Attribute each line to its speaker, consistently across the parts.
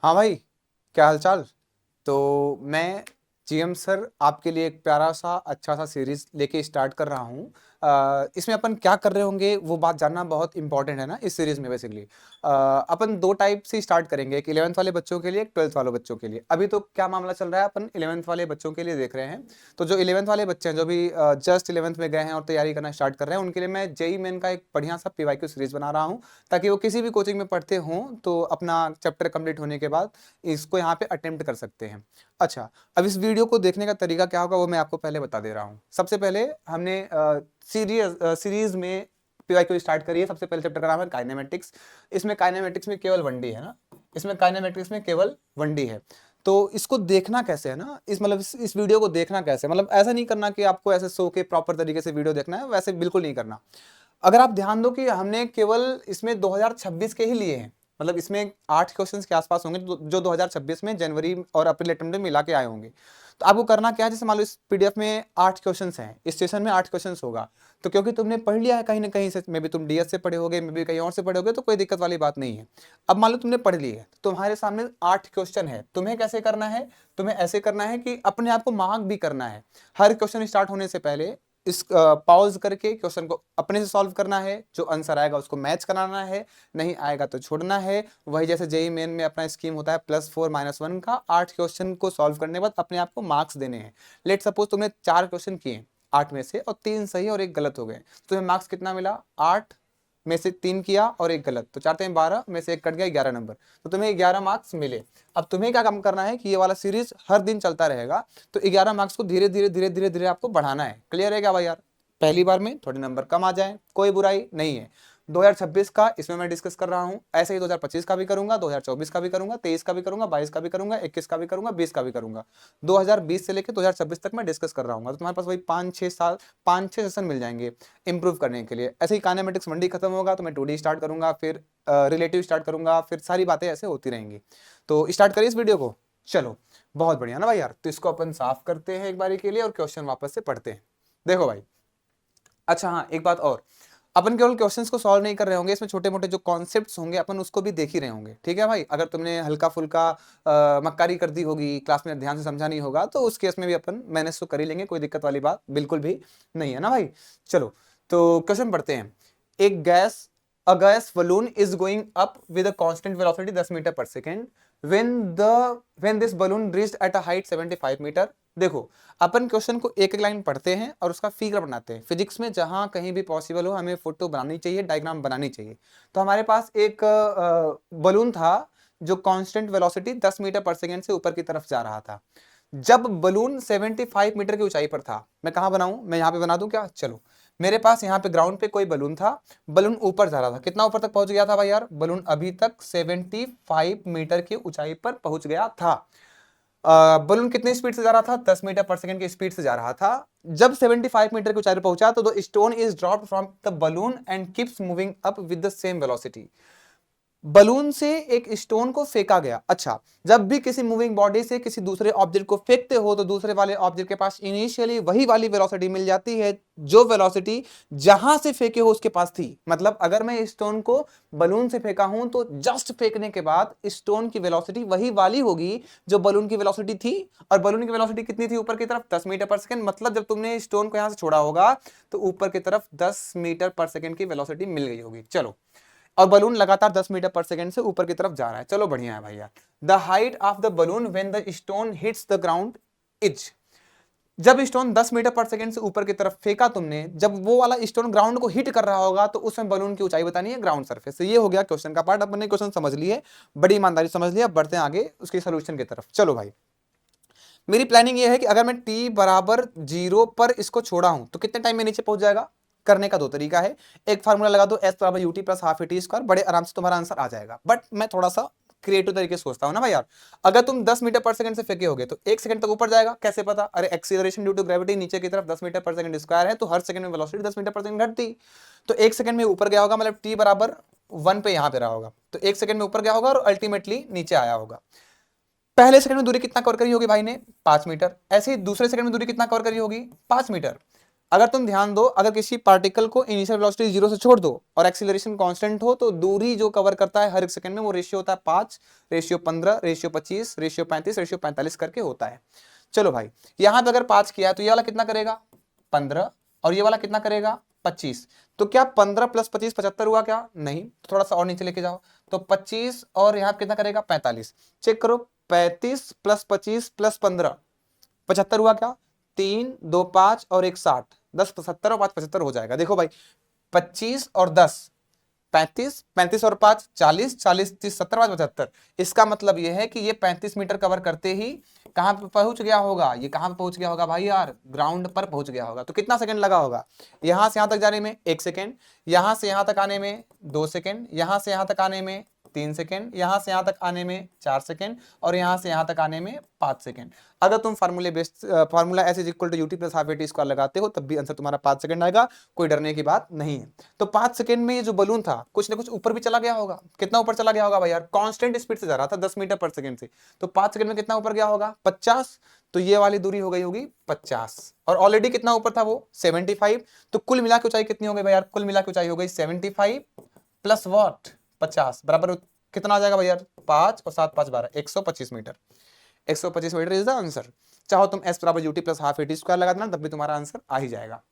Speaker 1: हाँ भाई, क्या हाल चाल। तो मैं जीएम सर आपके लिए एक प्यारा सा अच्छा सा सीरीज लेके स्टार्ट कर रहा हूँ। इसमें अपन क्या कर रहे होंगे वो बात जानना बहुत इंपॉर्टेंट है ना इस सीरीज में। बेसिकली अपन दो टाइप से स्टार्ट करेंगे, एक 11th वाले बच्चों के लिए, एक 12th वाले बच्चों के लिए। अभी तो क्या मामला चल रहा है, अपन 11th वाले बच्चों के लिए देख रहे हैं। तो जो 11th वाले बच्चे हैं, जो भी जस्ट 11th में गए हैं और तैयारी करना स्टार्ट कर रहे हैं, उनके लिए मैं जेई मेन का एक बढ़िया सा पीवाईक्यू सीरीज बना रहा हूँ, ताकि वो किसी भी कोचिंग में पढ़ते हों तो अपना चैप्टर कंप्लीट होने के बाद इसको यहाँ पे अटेम्प्ट कर सकते हैं। अच्छा, अब इस वीडियो को देखने का तरीका क्या होगा वो मैं आपको पहले बता दे रहा हूँ। सबसे पहले हमने सीरीज में पीवाईक्यू स्टार्ट करी है। सबसे पहले चैप्टर का नाम है काइनेमेटिक्स। इसमें काइनेमेटिक्स में केवल 1D है ना, इसमें काइनेमेटिक्स में केवल 1D है। तो इसको देखना कैसे है ना, इस वीडियो को देखना कैसे, मतलब ऐसा नहीं करना कि आपको ऐसे सो के प्रॉपर तरीके से वीडियो देखना है, वैसे बिल्कुल नहीं करना। अगर आप ध्यान दो कि हमने केवल इसमें 2026 के ही लिए हैं, मतलब इसमें 8 क्वेश्चंस के आसपास होंगे जो 2026 में जनवरी और अप्रैल अटेम्प्ट में मिला के आए होंगे। तो आपको करना क्या है, जैसे मान लो इस पीडीएफ में 8 क्वेश्चंस हैं, इस सेशन में 8 क्वेश्चंस होगा। तो क्योंकि तुमने पढ़ लिया है कहीं ना कहीं से, मे भी तुम डीएस से पढ़े होगे, मे भी कहीं और से पढ़े होगे, तो कोई दिक्कत वाली बात नहीं है। अब मान लो तुमने पढ़ ली है, तो तुम्हारे सामने 8 क्वेश्चन है। तुम्हें कैसे करना है, तुम्हें ऐसे करना है कि अपने आप को मार्क भी करना है। हर क्वेश्चन स्टार्ट होने से पहले इस पॉज करके क्वेश्चन को अपने से सॉल्व करना है। जो आंसर आएगा उसको मैच कराना है, नहीं आएगा तो छोड़ना है। वही जैसे जेई मेन में अपना स्कीम होता है +4 -1 का। 8 क्वेश्चन को सॉल्व करने के बाद अपने आप को मार्क्स देने हैं। लेट सपोज तुमने 4 क्वेश्चन किए 8 में से, और 3 सही और 1 गलत हो गए, तो तुम्हें मार्क्स कितना मिला? 8 में से 3 किया और 1 गलत, तो 4 12 में से 1 कट गया, 11 नंबर। तो तुम्हें 11 मार्क्स मिले। अब तुम्हें क्या काम करना है कि ये वाला सीरीज हर दिन चलता रहेगा, तो 11 मार्क्स को धीरे धीरे धीरे धीरे धीरे आपको बढ़ाना है। क्लियर है क्या भाई यार? पहली बार में थोड़े नंबर कम आ जाए, कोई बुराई नहीं है। 2026 का इसमें मैं डिस्कस कर रहा हूं, ऐसे ही 2025 का भी करूंगा, 2024 का भी करूंगा, 23 का भी करूंगा, 22 का भी करूंगा, 21 का भी करूंगा, 20 का भी करूंगा। 2020 से लेकर 2026 तक मैं डिस्कस कर रहा हूँ। तो तुम्हारे पास वही 5-6 साल, 5-6 सेशन मिल जाएंगे इंप्रूव करने के लिए। ऐसे ही काइनेमेटिक्स 1D खत्म होगा तो मैं 2D स्टार्ट करूंगा, फिर रिलेटिव स्टार्ट करूंगा, फिर सारी बातें ऐसे होती रहेंगी। तो स्टार्ट करिए इस वीडियो को। चलो, बहुत बढ़िया ना भाई यार। तो इसको अपन साफ करते हैं एक बारी के लिए और क्वेश्चन वापस से पढ़ते हैं। देखो भाई, अच्छा हाँ, एक बात और, अपन केवल क्वेश्चंस को सॉल्व नहीं कर रहे होंगे, इसमें छोटे मोटे जो कॉन्सेप्ट्स होंगे अपन उसको भी देख ही रहे होंगे। ठीक है भाई? अगर तुमने हल्का फुल्का मक्कारी कर दी होगी, क्लास में ध्यान से समझा नहीं होगा, तो उस केस में भी अपन मैनेज तो कर ही लेंगे, कोई दिक्कत वाली बात बिल्कुल भी नहीं है ना भाई। चलो, तो क्वेश्चन पढ़ते हैं। एक a gas balloon is going up with a constant velocity 10 metre पर second when this balloon reached at a height 75 metre. देखो, अपन क्वेश्चन को एक एक लाइन पढ़ते हैं और उसका फिगर बनाते हैं। फिजिक्स में जहां कहीं भी पॉसिबल हो हमें फोटो बनानी चाहिए, डायग्राम बनानी चाहिए। तो हमारे पास एक बलून था जो कांस्टेंट वेलोसिटी 10 मीटर पर सेकेंड से ऊपर की तरफ जा रहा था। जब बलून 75 मीटर की ऊंचाई पर था, मैं कहां बनाऊं, मैं यहां पे बना दूं क्या? चलो, मेरे पास यहाँ पे ग्राउंड पे कोई बलून था, बलून ऊपर जा रहा था। कितना ऊपर तक पहुंच गया था भाई यार? बलून अभी तक 75 मीटर की ऊंचाई पर पहुंच गया था। बलून कितनी स्पीड से जा रहा था? 10 मीटर पर सेकंड की स्पीड से जा रहा था। जब 75 मीटर की ऊंचाई पर पहुंचा तो the stone is dropped from the balloon and keeps moving up with the same velocity. Balloon से एक स्टोन को फेंका गया। अच्छा, जब भी किसी मूविंग बॉडी से किसी दूसरे ऑब्जेक्ट को फेंकते हो तो दूसरे वाले ऑब्जेक्ट के पास इनिशियली वही वाली वेलोसिटी मिल जाती है जो वेलोसिटी जहां से फेंके हो उसके पास थी। मतलब अगर मैं स्टोन को बलून से फेंका हूं तो जस्ट फेंकने के बाद स्टोन की वेलोसिटी वही वाली होगी जो बलून की वेलोसिटी थी। और बलून की वेलोसिटी कितनी थी ऊपर की तरफ? 10 मीटर पर सेकंड। मतलब जब तुमने स्टोन को यहां से छोड़ा होगा तो ऊपर की तरफ 10 मीटर पर सेकंड की वेलोसिटी मिल गई होगी। चलो, और बलून लगातार 10 मीटर पर सेकंड से ऊपर की तरफ जा रहा है। चलो बढ़िया है भैया। The height of the balloon when the stone hits the ground is. जब स्टोन 10 मीटर पर सेकंड से ऊपर की तरफ फेंका तुमने, जब वो वाला स्टोन ग्राउंड को हिट कर रहा होगा तो उसमें बलून की ऊंचाई बतानी है ग्राउंड सरफेस से। ये हो गया क्वेश्चन का पार्ट। अपन ने क्वेश्चन समझ लिए, बड़ी ईमानदारी समझ लिया। बढ़ते हैं आगे उसके सोल्यूशन की तरफ। चलो भाई, मेरी प्लानिंग ये है कि अगर मैं t बराबर 0 पर इसको छोड़ा हूं तो कितने टाइम में नीचे पहुंच जाएगा? करने का दो तरीका है। एक फार्मूला लगा दो, s बराबर ut plus half t square, बड़े आराम से तुम्हारा आंसर आ जाएगा। बट मैं थोड़ा सा क्रिएटिव तरीके से सोचता हूं ना भाई यार। अगर तुम 10 मीटर पर सेकंड से फेंके होगे तो 1 सेकंड तक ऊपर जाएगा, कैसे पता? अरे एक्सीलरेशन ड्यू टू ग्रेविटी नीचे की तरफ 10 मीटर पर सेकंड स्क्वायर है, तो हर सेकंड में वेलोसिटी 10 मीटर पर सेकंड घटती। तो 1 सेकंड में ऊपर गया होगा, मतलब t बराबर 1 पे यहां पे रहा होगा, तो 1 सेकंड में ऊपर गया होगा और अल्टीमेटली नीचे आया होगा। पहले सेकंड में दूरी कितना कवर करी होगी भाई ने? 5 मीटर। ऐसे ही दूसरे सेकंड में दूरी कितना कवर करी होगी? 5 मीटर। अगर तुम ध्यान दो, अगर किसी पार्टिकल को इनिशियल वेलोसिटी 0 से छोड़ दो और एक्सीलरेशन कांस्टेंट हो तो दूरी जो कवर करता है हर एक सेकंड में वो रेशियो होता है 5, रेशियो 15, रेशियो 25, रेशियो 35, रेशियो 45 करके होता है। चलो भाई, यहां पे अगर 5 किया तो ये वाला कितना करेगा 15, और ये वाला कितना करेगा 25। तो क्या 15 + 25 75 हुआ क्या? नहीं, थोड़ा सा और नीचे लेके जाओ, तो 25 और यहाँ कितना करेगा 45। चेक करो, 35 + 25 + 15 75 हुआ क्या? 3 2 5 और 1 60, 10 70 और 5 75 हो जाएगा। देखो भाई, 25 और 10 35, 35 और 5 40, 40 30 70 5 75। इसका मतलब यह है कि ये 35 मीटर कवर करते ही कहां पे पहुंच गया होगा? ये कहां पे पहुंच गया होगा भाई यार? ग्राउंड पर पहुंच गया होगा। तो कितना सेकंड लगा होगा? यहां से यहां तक जाने में 1 सेकंड, यहां से यहां तक आने में 2 सेकंड, यहां से यहां तक आने में 3 सेकंड, यहां से यहां तक आने में 4 सेकंड, और यहां से यहां तक आने में 5 सेकंड। अगर तुम फार्मूले based formula S is equal to UT plus half A T square लगाते हो तब भी आंसर तुम्हारा 5 सेकंड आएगा, कोई डरने की बात नहीं है। तो 5 सेकंड में ये जो बलून था कुछ ना कुछ ऊपर भी चला गया होगा। कितना ऊपर चला गया होगा भाई यार? कांस्टेंट स्पीड से जा रहा था 10 मीटर पर सेकंड से, तो 5 सेकंड में कितना ऊपर गया होगा? 50। तो ये वाली दूरी हो गई होगी 50, और ऑलरेडी कितना ऊपर था वो? 75। तो कुल मिला के ऊंचाई कितनी हो गई भाई यार? कुल मिला के ऊंचाई हो गई 75 प्लस वॉट 50 बराबर कितना आ जाएगा भाई यार? 5 और 7 5 12, 125 metre. 125 metre is the answer. चाहो तुम s बराबर UT plus half A T square लगा देना, तब भी तुम्हारा आंसर आ ही जाएगा।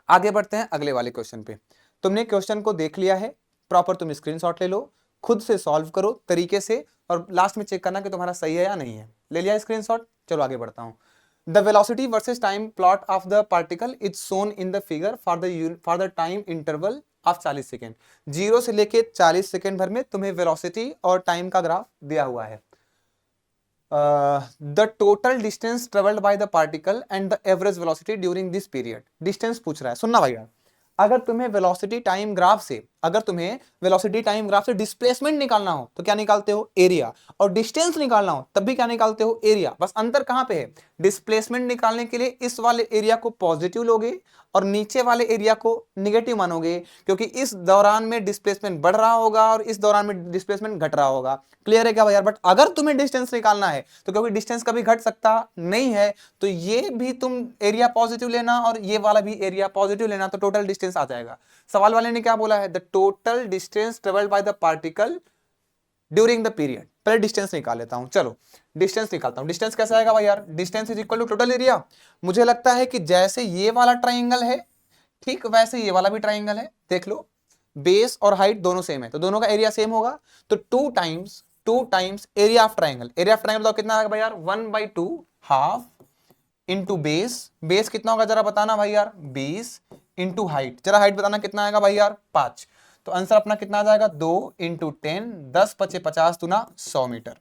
Speaker 1: आगे बढ़ते हैं अगले वाले क्वेश्चन पे। तुमने क्वेश्चन को देख लिया है, प्रॉपर तुम स्क्रीनशॉट ले लो, खुद से सॉल्व करो तरीके से, और लास्ट में चेक करना कि तुम्हारा सही है या नहीं है। ले लिया स्क्रीनशॉट? चलो आगे बढ़ता हूं। The velocity versus time plot of the particle is shown in the figure for the time interval of 40 second. 0 से लेके 40 सेकेंड भर में तुम्हें वेलोसिटी और टाइम का ग्राफ दिया हुआ है। The total distance travelled by the particle and the average velocity during this period. Distance पूछ रहा है, सुनना भैया। अगर तुम्हें वेलोसिटी टाइम ग्राफ से डिस्प्लेसमेंट निकालना हो तो क्या निकालते हो? एरिया। और डिस्टेंस निकालना हो तब भी क्या निकालते हो? एरिया। बस अंतर कहां पे है? डिस्प्लेसमेंट निकालने के लिए इस वाले एरिया को पॉजिटिव लोगे और नीचे वाले एरिया को निगेटिव मानोगे, क्योंकि इस दौरान में डिस्प्लेसमेंट बढ़ रहा होगा और इस दौरान में डिस्प्लेसमेंट घट रहा होगा। क्लियर है क्या भाई यार? बट अगर तुम्हें डिस्टेंस निकालना है तो क्योंकि डिस्टेंस कभी घट सकता नहीं है, तो ये भी तुम एरिया पॉजिटिव लेना और ये वाला भी एरिया पॉजिटिव लेना, तो टोटल डिस्टेंस आ जाएगा। सवाल वाले ने क्या बोला है? The total distance travelled by the particle during the period. पहले डिस्टेंस निकाल लेता हूं। चलो डिस्टेंस निकालता हूं। डिस्टेंस कैसा आएगा भाई यार? Distance is equal to total area. मुझे लगता है कि जैसे ये वाला ट्राइंगल है, ठीक वैसे ये वाला भी ट्राइंगल है। देख लो, बेस और हाइट दोनों सेम है, तो दोनों का एरिया सेम होगा। तो 2 times area of triangle. Area of triangle तो कितना आएगा भाई यार? 1/2 हाफ इंटू बेस कितना होगा जरा बताना भाई यार? 20 इंटू हाइट, जरा हाइट बताना कितना आएगा भाई यार? 5। तो आंसर अपना कितना आ जाएगा? 2 इंटू 10, 10 × 5 = 50 दूना 100 मीटर।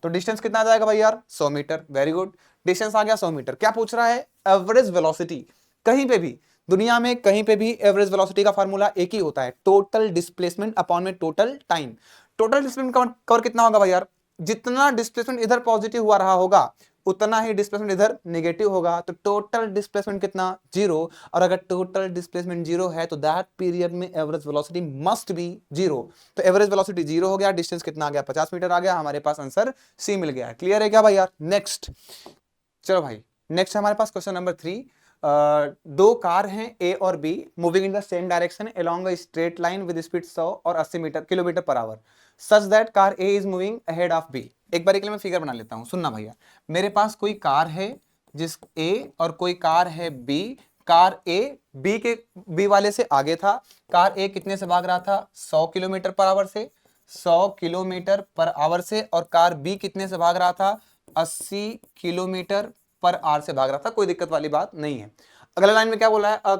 Speaker 1: तो डिस्टेंस कितना आ जाएगा भाई यार? 100 मीटर। वेरी गुड, डिस्टेंस आ गया 100 मीटर। क्या पूछ रहा है? Average velocity. कहीं पे भी दुनिया में कहीं पे भी एवरेज वेलोसिटी का फार्मूला एक ही होता है, टोटल डिस्प्लेसमेंट अपॉन में total time. Total displacement cover कितना होगा भाई यार? जितना डिस्प्लेसमेंट इधर पॉजिटिव हुआ रहा होगा उतना ही डिस्प्लेसमेंट इधर नेगेटिव होगा। तो टोटल डिस्प्लेसमेंट कितना? 0। और अगर टोटल डिस्प्लेसमेंट 0 है तो दैट पीरियड में एवरेज वेलोसिटी मस्ट बी 0। तो एवरेज वेलोसिटी 0 हो गया, डिस्टेंस कितना आ गया? 50 मीटर आ गया। हमारे पास आंसर सी मिल गया है। क्लियर है क्या भाई यार? नेक्स्ट, चलो भाई नेक्स्ट हमारे पास क्वेश्चन नंबर 3। दो कार हैं A और B moving in the same direction along a straight line with speed 100 और 80 kilometre per hour such that car A is moving ahead of B। एक बार के लिए मैं फिगर बना लेता हूं, सुनना भैया। मेरे पास कोई कार है जिस A और कोई कार है B। कार A B वाले से आगे था। कार A कितने से भाग रहा था? 100 किलोमीटर पर आवर से, 100 किलोमीटर पर आवर से। और कार B कितने से भाग रहा था? 80 किलोमीटर पर आवर से भाग रहा था। कोई दिक्कत वाली बात नहीं है। अगला लाइन में क्या बोला है? A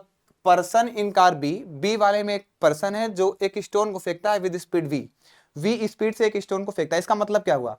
Speaker 1: person in car B वाले में एक पर्सन है जो एक स्टोन को फेंकता है विद स्पीड वी स्पीड से एक स्टोन को फेंकता है। इसका मतलब क्या हुआ?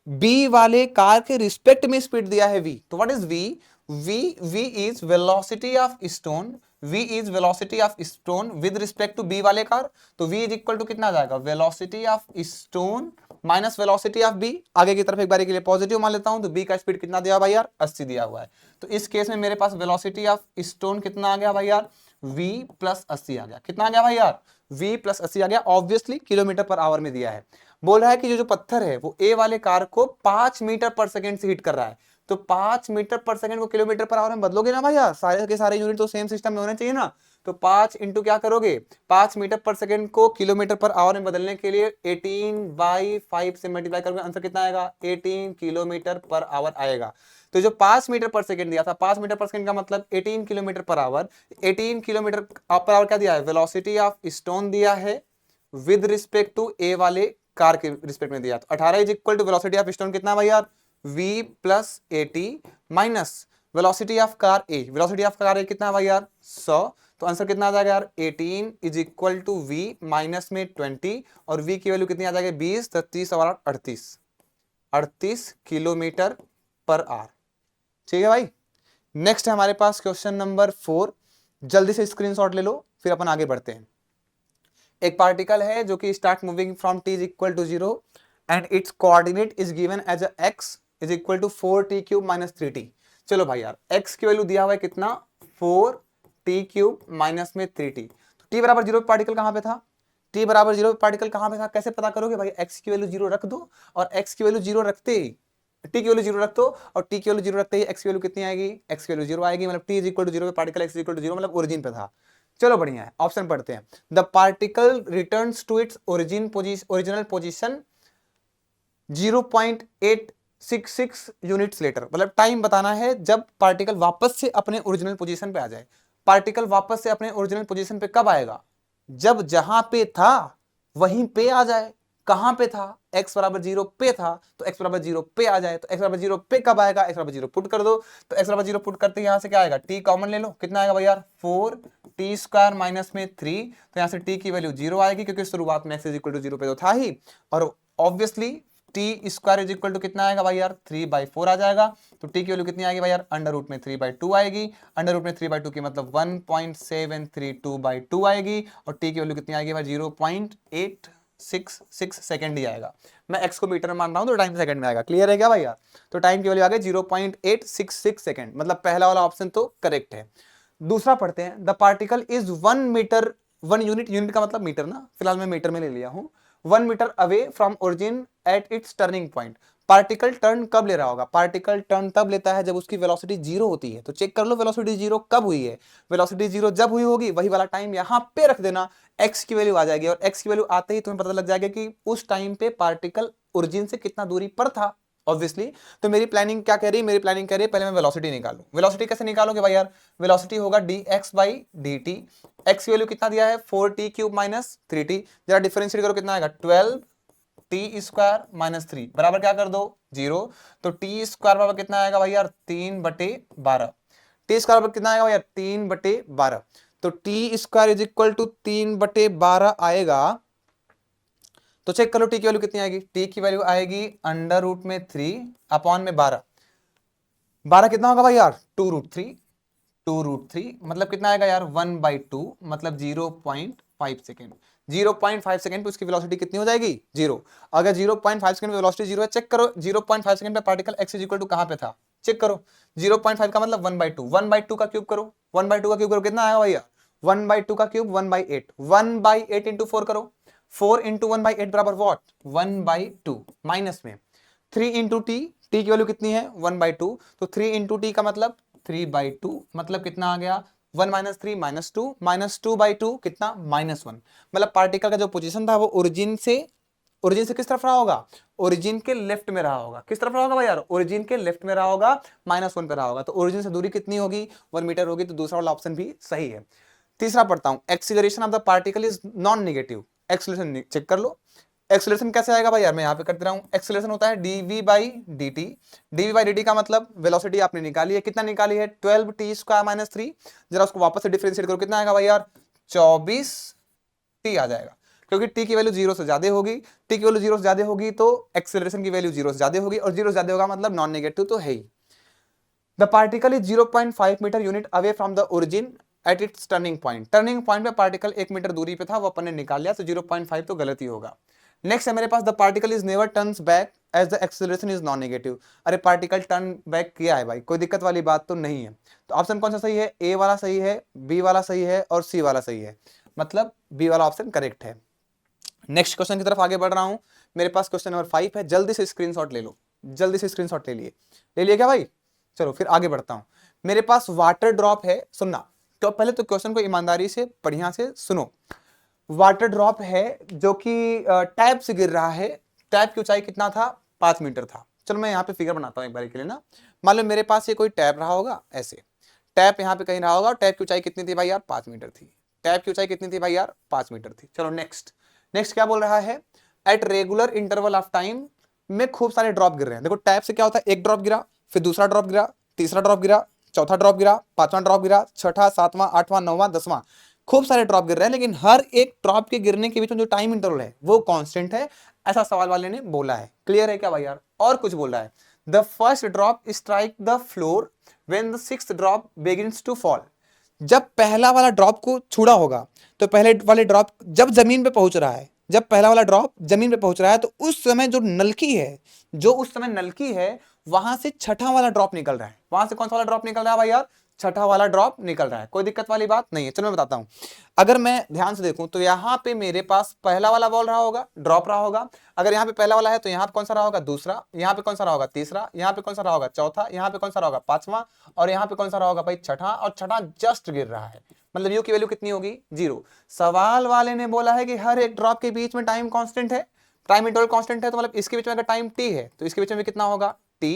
Speaker 1: बी वाले कार के रिस्पेक्ट में स्पीड दिया है वी। तो what is V is velocity of stone. v is velocity of stone with respect to b वाले कार। तो v इज इक्वल टू कितना आ जाएगा? Velocity of stone minus velocity of b। आगे की तरफ एक बार के लिए पॉजिटिव मान लेता हूं, तो b का स्पीड कितना दिया भाई यार? 80 दिया हुआ है। तो इस केस में मेरे पास वेलोसिटी ऑफ स्टोन कितना आ गया भाई यार? v प्लस 80 आ गया। कितना आ गया भाई यार? v प्लस 80 आ गया। ऑब्वियसली किलोमीटर पर आवर में दिया है। बोल रहा है कि जो पत्थर है वो ए वाले कार को 5 मीटर पर सेकेंड से हिट कर रहा है। तो 5 मीटर पर सेकंड को किलोमीटर पर आवर में बदलोगे ना भैया, सारे के सारे यूनिट तो सेम सिस्टम में होने चाहिए ना। तो 5 इंटू क्या करोगे, 5 मीटर पर सेकंड को किलोमीटर पर आवर में बदलने के लिए 18/5 से मल्टीप्लाई करोगे, आंसर कितना आएगा, 18 किलोमीटर पर आवर आएगा। तो जो 5 मीटर पर सेकंड दिया था, 5 मीटर पर सेकंड का मतलब 18 kilometre per hour. 18 kilometre per hour क्या दिया है, वेलोसिटी ऑफ स्टोन दिया है विद रिस्पेक्ट टू ए वाले कार के रिस्पेक्ट में दिया। तो 18 is equal to velocity of stone कितना भैया, v plus 80 minus velocity of car A, velocity of car A कितना है भैया 100। तो आंसर कितना आ जाएगा यार, 18 is equal to v minus में 20, और v की वैल्यू कितनी आ जाएगी 20, 33 और 38 किलोमीटर पर आवर। ठीक है भाई। नेक्स्ट है हमारे पास क्वेश्चन नंबर 4, जल्दी से स्क्रीनशॉट ले लो फिर अपन आगे बढ़ते हैं। एक पार्टिकल है जो कि start moving from t is equal to 0 and its coordinate is given as x is equal to 4t cube minus 3t। चलो भाई यार, x की वैल्यू दिया हुआ है कितना, 4t क्यूब माइनस में 3t। तो t बराबर 0 पे पार्टिकल कहां पे था, t बराबर 0 पे पार्टिकल कहां पे था, कैसे पता करोगे भाई, x की वैल्यू 0 रख दो, और x की वैल्यू 0 रखते ही t की वैल्यू 0 रख दो, और t की वैल्यू 0 रखते ही x की वैल्यू कितनी आएगी, x की वैल्यू 0 आएगी, मतलब t इज इक्वल टू 0 पे particle x is equal to 0 मतलब ओरिजिन पे था। चलो बढ़िया है, ऑप्शन पढ़ते हैं। The particle returns to its original position 0.866 units later, मतलब टाइम बताना है जब पार्टिकल वापस से अपने ओरिजिनल पोजीशन पे आ जाए। पार्टिकल वापस से अपने ओरिजिनल पोजीशन पे कब आएगा, जब जहां पे था वहीं पे आ जाए। कहां पे था, x बराबर 0 पे था, तो x बराबर 0 पे आ जाए। तो x बराबर 0 पे कब आएगा, x बराबर 0 पुट कर दो, तो x बराबर 0 पुट करते यहां से क्या आएगा, t कॉमन ले लो, कितना आएगा भैया 4t स्क्वायर माइनस में 3। तो यहां से t की वैल्यू 0 आएगी क्योंकि शुरुआत में x इज इक्वल टू 0 पे तो था ही, और obviously T square is equal to कितना आएगा भाई यार 3/4 आ जाएगा। तो टी की वैल्यू कितनी आएगी भाई यार, अंडर रूट में 3/2 आएगी, अंडर रूट में 3/2 की मतलब 1.732/2 आएगी, और टी की वैल्यू कितनी आएगी भाई 0.866 सेकंड ही आएगा। मैं एक्स को मीटर में मान रहा हूं तो टाइम सेकंड में आएगा, क्लियर है क्या भाई यार। तो टाइम की वैल्यू आ गई 0.866 सेकंड, मतलब पहला वाला ऑप्शन तो करेक्ट है। दूसरा पढ़ते हैं, the particle is 1 metre, 1 unit, unit का मतलब मीटर ना, फिलहाल मैं मीटर में ले लिया हूं, 1 metre away from origin at its turning point. Particle turn कब ले रहा होगा, पार्टिकल टर्न तब लेता है जब उसकी वेलोसिटी 0 होती है। तो चेक कर लो वेलोसिटी 0 कब हुई है, वेलोसिटी 0 जब हुई होगी वही वाला टाइम यहां पे रख देना, x की वैल्यू आ जाएगी, और x की वैल्यू आते ही तुम्हें पता लग जाएगा कि उस टाइम पे पार्टिकल ओरिजिन से कितना दूरी पर था ऑब्वियसली। तो मेरी प्लानिंग क्या कह रही है, मेरी प्लानिंग कह रही है पहले मैं वेलोसिटी निकालूं। वेलोसिटी कैसे निकालोगे भाई यार, वेलोसिटी होगा dx/dt, x की वैल्यू कितना दिया है 4t क्यूब माइनस 3t, जरा डिफरेंशिएट करो कितना आएगा 12t स्क्वायर माइनस 3 बराबर क्या कर दो 0। तो t स्क्वायर बराबर कितना आएगा भाई यार 3/12, t स्क्वायर बराबर कितना आएगा भाई यार 3/12। तो t square is equal to 3/12 आएगा। तो चेक करो टी की वैल्यू कितनी आएगी, टी की वैल्यू आएगी अंडर रूट में 3 अपॉन में 12, 12 कितना होगा भाई यार 2√3, 2√3 मतलब कितना आएगा यार 1/2 मतलब 0.5 सेकेंड, 0.5 सेकेंड पे उसकी वेलोसिटी कितनी हो जाएगी 0। अगर 0.5 सेकेंड पे वेलोसिटी 0 है, चेक करो 0.5 सेकेंड पे particle x is equal to कहां पे था, चेक करो 0.5 का मतलब 1/2, 1/2 का क्यूब करो, 1/2 का क्यूब करो कितना आएगा भैया 1/2 का क्यूब 1/8, 1/8 इंटू 4 करो, 4 इंटू 1/8 बराबर वॉट 1/2 माइनस में 3 इंटू टी, टी की वैल्यू कितनी है 1/2, तो 3 इंटू टी का मतलब 3/2 मतलब कितना आ गया 1 माइनस 3 -2 -2/2 कितना -1, मतलब पार्टिकल का जो पोजीशन था वो ओरिजिन से किस तरफ रहा होगा, ओरिजिन के लेफ्ट में रहा होगा। किस तरफ रहा होगा भाई यार, ओरिजिन के लेफ्ट में रहा होगा, -1 पे रहा होगा। तो ओरिजिन से दूरी कितनी होगी 1 मीटर होगी, तो दूसरा वाला ऑप्शन भी सही है। तीसरा पढ़ता हूं, acceleration of the particle is non negative, acceleration check कर लो। एक्सीलरेशन कैसे आएगा भाई यार, मैं यहां पे कर दे रहा हूं, एक्सीलरेशन होता है dv/dt, dv/dt का मतलब वेलोसिटी आपने निकाली है, कितना निकाली है 12t स्क्वायर माइनस 3, जरा उसको वापस से डिफरेंशिएट करो कितना आएगा भाई यार 24t आ जाएगा, क्योंकि t की वैल्यू 0 से ज्यादा होगी, t की वैल्यू 0 से ज्यादा होगी तो एक्सीलरेशन की वैल्यू 0 से ज्यादा होगी, और 0 से ज्यादा होगा मतलब नॉन नेगेटिव तो है ही। The particle is 0.5 metre unit away from the origin at its turning point, turning point पे पार्टिकल 1 मीटर दूरी पे था, वो अपन ने निकाल लिया, तो 0.5 तो गलत ही होगा। नेक्स्ट है मेरे पास, the particle is never turns back as the acceleration is non negative. अरे पार्टिकल टर्न बैक किया है भाई, कोई दिक्कत वाली बात तो नहीं है। तो ऑप्शन कौन सा सही है, ए वाला सही है, बी वाला सही है, और सी वाला सही है, मतलब बी वाला ऑप्शन करेक्ट है। नेक्स्ट क्वेश्चन की तरफ आगे बढ़ रहा हूं, मेरे पास क्वेश्चन नंबर 5 है, जल्दी से स्क्रीनशॉट ले लो, जल्दी से स्क्रीनशॉट ले लिए क्या भाई, चलो फिर आगे बढ़ता हूं। मेरे पास वाटर ड्रॉप है, सुनना तो पहले तो क्वेश्चन को ईमानदारी से बढ़िया से सुनो। वाटर ड्रॉप है जो कि टैप से गिर रहा है, टैप की ऊंचाई कितना था, 5 मीटर था। चलो मैं यहाँ पे फिगर बनाता हूँ एक बार के लिए ना। मान लो मेरे पास ये कोई टैप रहा होगा, ऐसे टैप यहाँ पे कहीं रहा होगा, टैप की ऊंचाई कितनी थी भाई यार, 5 मीटर थी। टैप की ऊंचाई कितनी थी भाई यार, 5 मीटर थी। चलो नेक्स्ट, नेक्स्ट क्या बोल रहा है, at regular interval of time में खूब सारे ड्रॉप गिर रहे हैं। देखो टैप से क्या होता है, एक ड्रॉप गिरा, फिर दूसरा ड्रॉप गिरा, तीसरा ड्रॉप गिरा, चौथा ड्रॉप गिरा, पांचवा ड्रॉप गिरा, छठा, सातवां, आठवां, नौवां, 10वां, खूब सारे ड्रॉप गिर रहे हैं, लेकिन हर एक ड्रॉप के गिरने के बीच में जो टाइम इंटरवल है वो कांस्टेंट है, ऐसा सवाल वाले ने बोला है। क्लियर है क्या भाई यार? और कुछ बोल रहा है, the first drop strike the floor when the sixth drop begins to fall. जब पहला वाला ड्रॉप को छूड़ा होगा, तो पहले वाले ड्रॉप जब जमीन पे पहुंच रहा है, जब पहला वाला ड्रॉप जमीन पे पहुंच रहा है, तो उस समय जो नलकी है, जो उस समय नलकी है, वहां से छठा वाला ड्रॉप निकल रहा है। वहां से कौन सा वाला ड्रॉप निकल रहा है भाई यार, छठा वाला ड्रॉप निकल रहा है। कोई दिक्कत वाली बात नहीं है। चलो मैं बताता हूं। अगर मैं ध्यान से देखूं तो यहां पे मेरे पास पहला वाला बॉल रहा होगा, ड्रॉप रहा होगा। अगर यहाँ पे पहला वाला है तो यहाँ पे कौन सा रहा होगा, दूसरा, यहाँ पे कौन सा रहा होगा, तीसरा, यहाँ पे कौन सा रहा होगा, चौथा, यहाँ पे कौन सा रहा होगा, पांचवा, और यहाँ पे कौन सा रहा होगा भाई, छठा, और छठा जस्ट गिर रहा है। मतलब यू की वैल्यू कितनी होगी, 0। सवाल वाले ने बोला है कि हर एक ड्रॉप के बीच में टाइम कांस्टेंट है, टाइम इंटरवल कांस्टेंट है, तो मतलब इसके बीच में अगर टाइम t है तो इसके बीच में कितना होगा, t,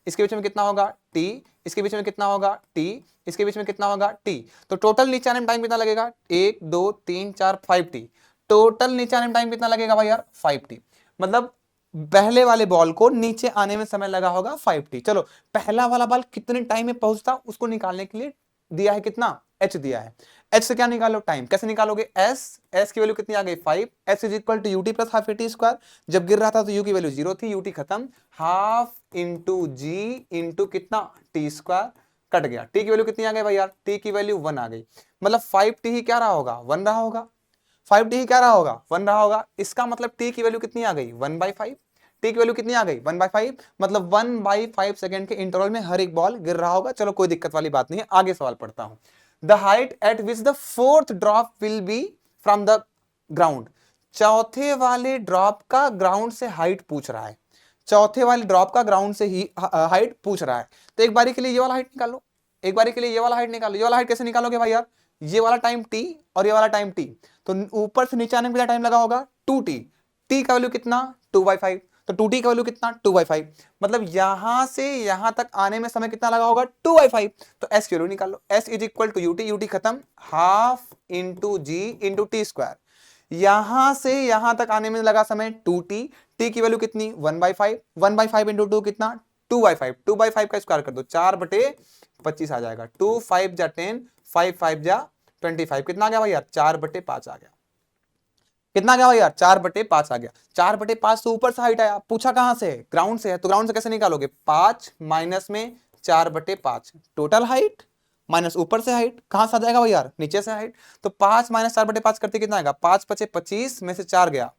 Speaker 1: इसके बीच में कितना होगा, t, इसके बीच में कितना होगा, t, इसके बीच में कितना होगा, t। तो टोटल नीचे आने में टाइम कितना लगेगा, 1 2 3 4 5t। टोटल नीचे आने में टाइम कितना लगेगा भाई यार, 5t। मतलब पहले वाले बॉल को नीचे आने में समय लगा होगा 5t। चलो पहला वाला बॉल कितने टाइम में पहुंचता उसको निकालने के लिए दिया है कितना, h दिया है। h से क्या निकालो, टाइम। कैसे निकालोगे, s की वैल्यू कितनी आ गई, 5। s is equal to ut plus half t square. जब गिर रहा था तो u की वैल्यू 0 थी, ut खत्म, हाफ इंटू जी इंटू कितना, टी स्क्वायर, कट गया। t की वैल्यू कितनी आ गई भाई यार, t की वैल्यू 1 आ गई। मतलब 5t ही क्या रहा होगा, 1 रहा होगा। 5t ही क्या रहा होगा, 1 रहा होगा। इसका मतलब t की वैल्यू कितनी आ गई, 1/5। टी की वैल्यू कितनी आ गई, 1/5। मतलब 1/5 सेकंड के इंटरवल में हर एक बॉल गिर रहा होगा। चलो कोई दिक्कत वाली बात नहीं है, आगे सवाल पढ़ता हूं। The height eight which the fourth drop will be from the ground. चौथे वाले ड्रॉप का ग्राउंड से हाइट पूछ रहा है। चौथे वाले ड्रॉप का ग्राउंड से ही हाइट पूछ रहा है। तो एक बारी के लिए ये वाला हाइट निकालो, एक बारी के लिए ये वाला हाइट निकालो। ये वाला हाइट कैसे निकालोगे भाई यार, ये वाला टाइम t और ये वाला टाइम t, तो ऊपर से नीचे आने में कितना टाइम लगा होगा, 2t। t का वैल्यू कितना, 2/5। तो 2t का वैल्यू कितना, 2/5। मतलब यहां से यहां तक आने में समय कितना लगा होगा, 2/5। तो s की वैल्यू निकाल लो, s is equal to ut, ut खत्म, half into g into t square. यहां से यहां तक आने में लगा समय 2t, t की वैल्यू कितनी, 1/5। 1/5 इंटू 2 कितना, 2/5। 2/5 का स्क्वायर कर दो, 4/25 आ जाएगा। 2 5 जा 10, 5 5 जा 25, कितना आ गया भाई यार, 4/5 आ गया। कितना गया भाई यार, 4/5 आ गया। 4/5 तो ऊपर से हाइट आया, पूछा कहां से, ग्राउंड से है, तो ग्राउंड से कैसे निकालोगे, 5 माइनस में 4/5, टोटल हाइट माइनस ऊपर से हाइट, कहां से आ जाएगा भाई यार, नीचे से हाइट। तो 5 माइनस 4/5 करते कितना आएगा, 5 5 25 में से 4 गया,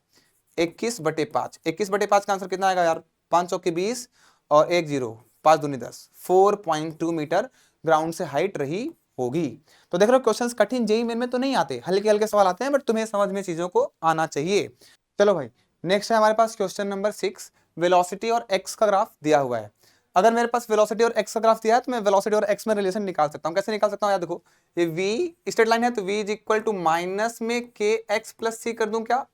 Speaker 1: 21/5। 21/5 का आंसर कितना आएगा यार, 5 चौके 20 और 1 0, 5 दूनी 10, 4.2 मीटर ग्राउंड से हाइट रही होगी। तो देख रहे हो क्वेश्चंस कठिन जेईई मेन में तो नहीं आते, हल्के हल्के सवाल आते हैं, बट तुम्हें समझ में चीजों को आना चाहिए। चलो भाई नेक्स्ट है हमारे पास क्वेश्चन नंबर 6। वेलोसिटी और एक्स का ग्राफ दिया हुआ है। अगर मेरे पास वेलोसिटी और एक्स का ग्राफ दिया है तो मैं वेलोसिटी और एक्स में रिलेशन निकाल सकता हूं। कैसे निकाल सकता हूं यार, देखो ये v स्ट्रेट लाइन है तो v is equal to minus में के एक्स प्लस सी कर दूं क्या।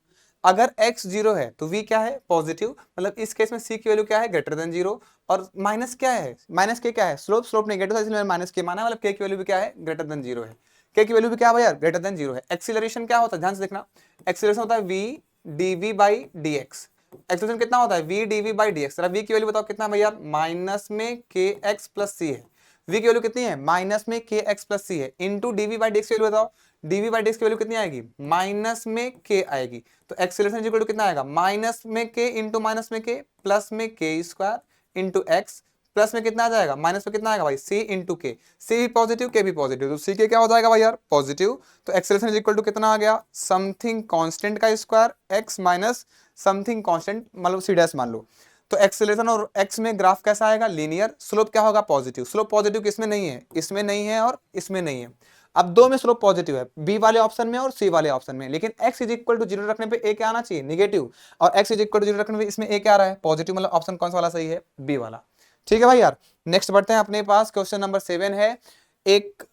Speaker 1: अगर x 0 है तो v क्या है, पॉजिटिव। मतलब इस केस में c की वैल्यू क्या है, ग्रेटर देन 0। और माइनस क्या है, माइनस के क्या है, स्लोप, स्लोप नेगेटिव है इसलिए मैंने माइनस के माना है। मतलब k की वैल्यू भी क्या है, ग्रेटर देन 0 है। k की वैल्यू भी क्या है यार, ग्रेटर देन 0 है। एक्सीलरेशन क्या होता है, ध्यान से देखना, एक्सीलरेशन होता है v dv by dx। Acceleration कितना होता है, v dv by dx। v की वैल्यू बताओ कितना है भैया, माइनस में के एक्स प्लस सी है। v की वैल्यू कितनी है, माइनस में के एक्स प्लस सी है, इंटू dv बाई dx की वैल्यू बताओ। dv बाई dx की वैल्यू कितनी आएगी, माइनस में k आएगी। तो एक्सीलरेशन इक्वल टू कितना आएगा, माइनस में k इंटू माइनस में k प्लस में k square into x, plus में कितना आ जाएगा, माइनस में कितना आएगा भाई, c इंटू के। सी भी पॉजिटिव, के भी पॉजिटिव, तो सी के क्या हो जाएगा भाई यार, पॉजिटिव। तो एक्सीलरेशन इक्वल टू कितना आ गया, समथिंग कांस्टेंट का square x minus something constant, मतलब सी डैश मान लो। तो एक्सीलरेशन और एक्स में ग्राफ कैसा आएगा, लीनियर। स्लोप क्या होगा, पॉजिटिव। स्लोप पॉजिटिव किसमें नहीं है, इसमें नहीं है और इसमें नहीं है। अब दो में स्लोप पॉजिटिव है, बी वाले ऑप्शन में और सी वाले ऑप्शन में, लेकिन x इज इक्वल टू 0 रखने पे ए क्या आना चाहिए, निगेटिव। और x इज इक्वल टू 0 रखने पे इसमें ए क्या आ रहा है, पॉजिटिव। मतलब ऑप्शन कौन सा वाला सही है, बी वाला। ठीक है भाई यार। नेक्स्ट बढ़ते हैं अपने पास, क्वेश्चन नंबर 7 है, एक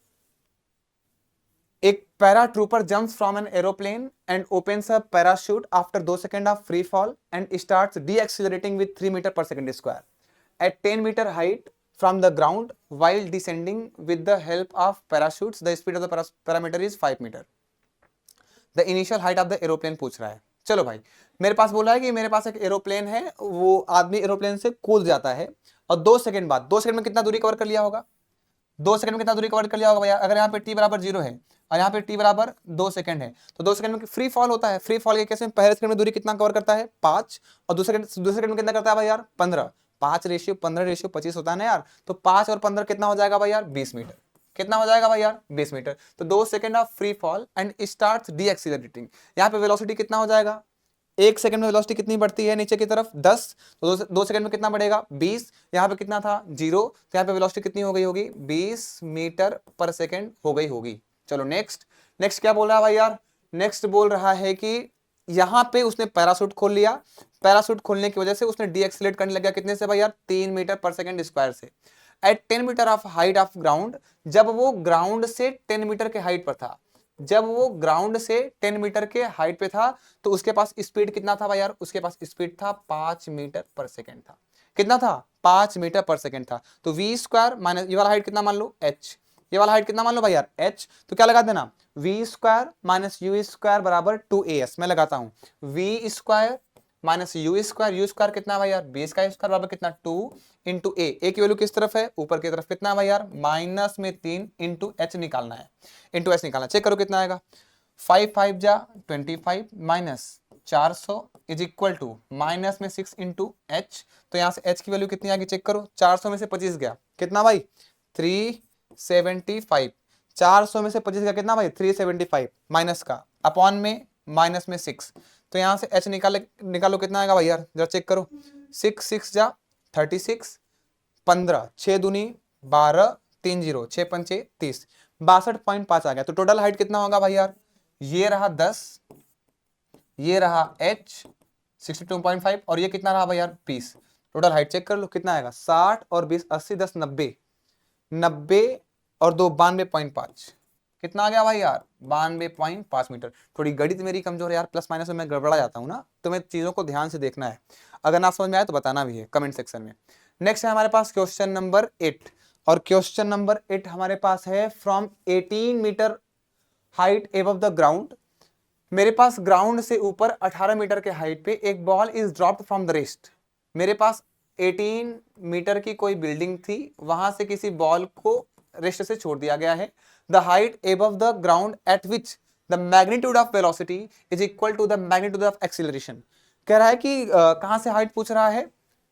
Speaker 1: paratrooper jumps from an aeroplane and opens a parachute after 2 second of free fall and starts decelerating with 3 metre per second square at 10 metre height from the ground while descending with the help of parachutes. The speed of the parameter is 5 meter. The initial height of the aeroplane पूछ रहा है। चलो भाई, मेरे पास बोला है कि मेरे पास एक एरोप्लेन है, वो आदमी एरोप्लेन से कूद जाता है और 2 सेकंड बाद, 2 सेकंड में कितना दूरी कवर कर लिया होगा? 2 सेकंड में कितना दूरी कवर कर लिया होगा भैया? अगर यहाँ पे t बराबर 0 है और यहाँ पे t बराबर 2 सेकंड है, तो 2 सेकंड में फ्री फॉल होता है। फ्री फॉल के केस में पहले सेकंड में दूरी कितना कवर करता है? 5, और दूसरे सेकंड में कितना करता है भाई यार? 15। 5:15:25 होता है ना यार, तो 5 और 15 कितना हो जाएगा भाई यार? 20 मीटर। कितना हो जाएगा भाई यार? 20 मीटर। तो 2 second of free fall and starts decelerating. यहाँ पे वेलोसिटी कितना हो जाएगा? 1 सेकंड में वेलोसिटी कितनी बढ़ती है नीचे की तरफ? 10। तो 2 सेकंड में कितना बढ़ेगा? 20। यहाँ पे कितना था? 0। तो यहाँ पे वेलोसिटी कितनी हो गई होगी? 20 मीटर पर सेकंड हो गई होगी। चलो नेक्स्ट क्या बोल रहा है भाई यार? नेक्स्ट बोल रहा है कि यहाँ पे उसने पैराशूट खोल लिया, पैराशूट खोलने की वजह से उसने डीएक्सीलरेट करने लगा कितने से भाई यार? 3 मीटर पर सेकंड स्क्वायर से at 10 meter of height of ground. जब वो ग्राउंड से 10 मीटर के हाइट पर था, जब वो ग्राउंड से 10 मीटर के हाइट पे था, तो उसके पास स्पीड कितना था भाई यार? उसके पास स्पीड था 5 मीटर पर सेकंड था। कितना था? 5 मीटर पर सेकंड था। तो वी स्क्वायर माइनस ये वाला हाइट कितना मान लो? h। ये वाला हाइट कितना मान लो भाई यार? h। तो क्या लगा देना? V square minus u square बराबर 2as। मैं लगाता हूं v square minus u square कितना भाई यार? बी स्क्वायर बराबर कितना? 2 इंटू ए की वैल्यू किस तरफ है? ऊपर की तरफ। कितना भाई यार? माइनस में 3 इंटू एच निकालना है, इंटू एच निकालना। चेक करो कितना आएगा? 5 5 जा 25 minus 400 is equal to minus में 6 इंटू एच। तो यहाँ से एच की वैल्यू कितनी आएगी? चेक करो। 400 में से 25 गया, कितना भाई? 375। 400 में से 25 गया कितना भाई? 375 माइनस का अपॉन में माइनस में 6। तो यहाँ से h निकालो कितना आएगा भाई यार? जरा चेक करो। 6 6 जा 36, 15 6 दूनी 12, 3 0 6 पंचे 30, 62.5 आ गया। तो टोटल हाइट कितना होगा भाई यार? ये रहा 10, ये रहा h 62.5 और ये कितना रहा भाई यार? 20। टोटल हाइट चेक कर लो कितना आएगा? 60 और 20 80 10 90, 90 और 2 92.5। कितना आ गया भाई यार? 92.5 मीटर। थोड़ी गणित मेरी कमजोर है यार, प्लस माइनस में मैं गड़बड़ा जाता हूँ ना, तो मैं चीजों को ध्यान से देखना है। अगर ना समझ में आए तो बताना भी है कमेंट सेक्शन में। नेक्स्ट है हमारे पास क्वेश्चन नंबर 8, और क्वेश्चन नंबर 8 हमारे पास है from 18 meter height above the ground. मेरे पास ग्राउंड से ऊपर 18 मीटर के हाइट पे एक ball is dropped from the rest. मेरे पास 18 मीटर की कोई बिल्डिंग थी, वहां से किसी बॉल को रेस्ट से छोड़ दिया गया है। The height above the ground at which the magnitude of velocity is equal to the magnitude of acceleration. कह रहा है कि कहां से हाइट पूछ रहा है?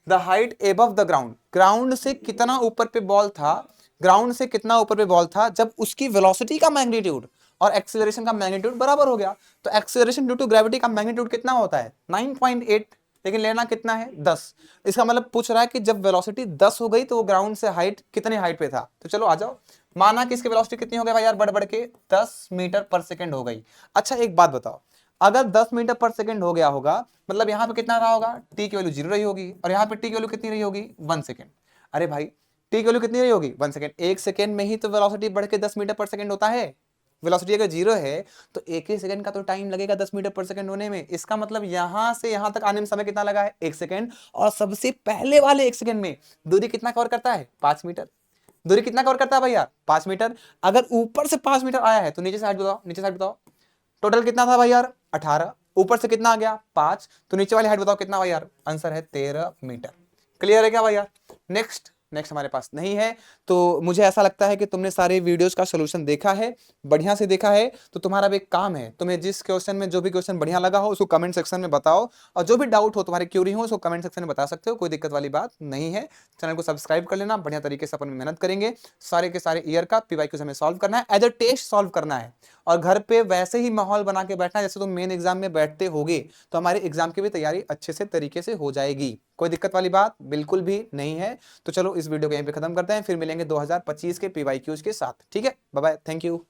Speaker 1: The height above the ground, ground से कितना ऊपर पे बॉल था, ग्राउंड से कितना ऊपर पे बॉल था जब उसकी वेलोसिटी का मैग्नीट्यूड और एक्सीलरेशन का मैग्नीट्यूड बराबर हो गया। तो एक्सीलरेशन ड्यू टू ग्रेविटी का मैग्नीट्यूड कितना होता है? 9.8, लेकिन लेना कितना है? 10। इसका मतलब पूछ रहा है कि जब वेलोसिटी 10 हो गई तो वो ग्राउंड से हाइट कितनी हाइट पे था? तो चलो आ जाओ, माना कि इसकी वेलोसिटी कितनी हो गई भाई यार? बढ़ बढ़ के 10 मीटर पर सेकंड हो गई। अच्छा एक बात बताओ, अगर 10 मीटर पर सेकंड हो गया होगा, मतलब यहाँ पे कितना रहा होगा? टी की वैल्यू 0 रही होगी, और यहाँ पे टी की वैल्यू कितनी रही होगी? 1 सेकंड। अरे भाई टी की वैल्यू कितनी रही होगी? 1 सेकंड। 1 सेकंड में ही तो वेलोसिटी बढ़ के 10 मीटर पर सेकंड होता है। वेलोसिटी अगर 0 है तो 1 ही सेकंड का तो टाइम लगेगा 10 मीटर पर सेकंड होने में। इसका मतलब यहां से यहां तक आने में समय कितना लगा है? 1 सेकंड। और सबसे पहले वाले 1 सेकंड में दूरी कितना कवर करता है? 5 मीटर। दूरी कितना कवर करता है भैया? 5 मीटर। अगर ऊपर से 5 मीटर आया है तो नीचे से हाइट बताओ, नीचे से हाइट बताओ। टोटल कितना था भाई यार? 18। ऊपर से कितना आ गया? 5। तो नीचे वाली हाइट बताओ कितना भाई यार? आंसर है 13 मीटर। क्लियर है क्या भाई यार? नेक्स्ट हमारे पास नहीं है। तो मुझे ऐसा लगता है कि तुमने सारे वीडियोस का सोल्यूशन देखा है, बढ़िया से देखा है। तो तुम्हारा भी एक काम है, तुम्हें जिस क्वेश्चन में जो भी क्वेश्चन बढ़िया लगा हो उसको कमेंट सेक्शन में बताओ, और जो भी डाउट हो, तुम्हारी क्यूरी हो, उसको कमेंट सेक्शन में बता सकते हो, कोई दिक्कत वाली बात नहीं है। चैनल को सब्सक्राइब कर लेना, बढ़िया तरीके से अपन मेहनत करेंगे। सारे के सारे ईयर का पीवाईक्यूज हमें सॉल्व करना है, एज अ टेस्ट सॉल्व करना है, और घर पे वैसे ही माहौल बना के बैठना है जैसे तुम मेन एग्जाम में बैठते होगे, तो हमारे एग्जाम की भी तैयारी अच्छे से तरीके से हो जाएगी। कोई दिक्कत वाली बात बिल्कुल भी नहीं है। तो चलो इस वीडियो को यहीं पे खत्म करते हैं, फिर मिलेंगे 2025 के पीवाईक्यूज के साथ। ठीक है, बाय बाय, थैंक यू।